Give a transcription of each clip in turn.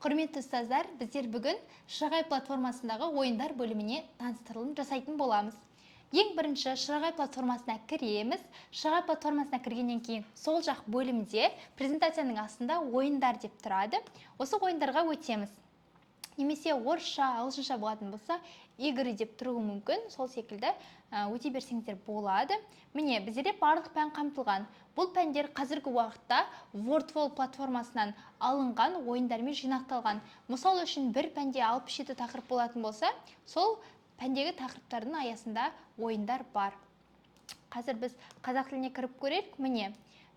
Құрметті ұстаздар, біздер бүгін Шырағай платформасындағы ойындар бөліміне таныстырылым жасайтын боламыз. Ең бірінші Шырағай платформасына кіреміз. Шырағай платформасына кіргеннен кейін сол жақ бөлімде презентацияның астында ойындар деп тұрады. Осы ойындарға өтеміз. Немесе орысша, ағылшынша болатын болса, игры деп тұруы мүмкін. Сол секілді өте берсеңіздер болады. Міне, біздерде барлық пән қамтылған. Бұл пәндер қазіргі уақытта WordWall платформасынан алынған ойындармен жинақталған. Мысал үшін бір пәнде 67 тақырып болатын болса, сол пәндегі тақырыптардың аясында ойындар бар. Қазір біз қазақ тіліне кіріп көрейік. Міне,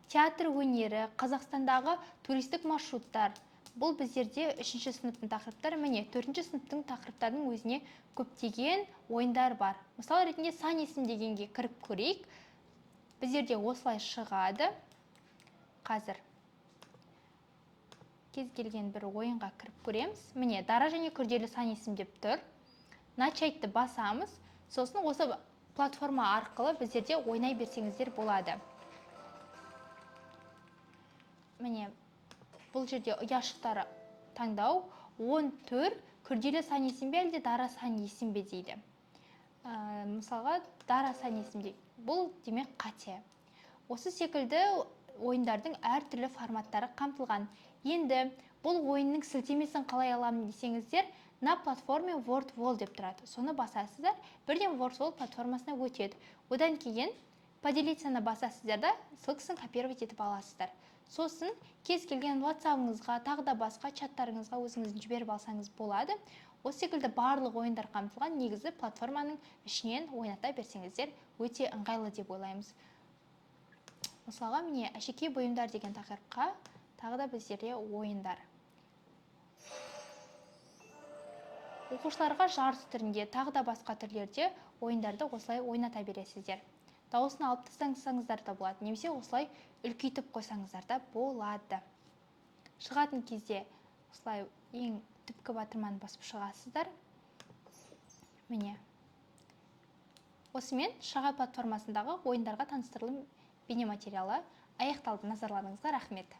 театр өнері, Қазақстандағы туристік маршруттар. Бұл біздерде 3-ші сыныптың тақырыптары. Міне, 4-ші сыныптың тақырыптарының өзіне көптеген ойындар бар. Мысал ретінде сан есім дегенге кіріп көрейік. Біздерде осылай шығады. Қазір кез келген бір ойынға кіріп көреміз. Міне, дара және күрделі сан есім деп тұр. Начайтты басамыз. Сосын осы платформа арқылы біздерде ойнай берсеңіздер болады. Міне, бұл жерде ұяшықтары таңдау 14 күрделі сан есім бе әлде дара сан есім бе дейді. Мысалға, дара сан есім дейді. Бұл демек қате. Осы секілді ойындардың әртүрлі форматтары қамтылған. Енді бұл ойынның сілтемесін қалай аламын десеңіздер, на платформе WordWall деп тұрады. Соны басасыздар, бірден WordWall платформасына өтеді. Одан кейін поделицаны басасыздар да ссылкасын копировать етіп аласыздар. Сосын кез келген WhatsApp-ыңызға, тағы да басқа чаттарыңызға өзіңіздің жіберіп алсаңыз болады. Осы секілді барлық ойындар қамтылған. Негізі платформаның ішінен ойната берсеңіздер өте ыңғайлы деп ойлаймыз. Мысалға, міне, әшекей бұйымдар деген тақырыпқа тағы да біздерде ойындар. Оқушыларға жарыс түрінде, тағы да басқа түрлерде ойындарды осылай ойната бересіздер. Дауысын алып тастаңыздар да болады, немесе осылай үлкейтіп қойсаңыздар да болады. Шығатын кезде осылай ең түпкі батырманы басып шығасыздар. Міне. Осымен Шырағай платформасындағы ойындарға таныстырылым бейнематериалы аяқталды. Назарларыңызға рахмет.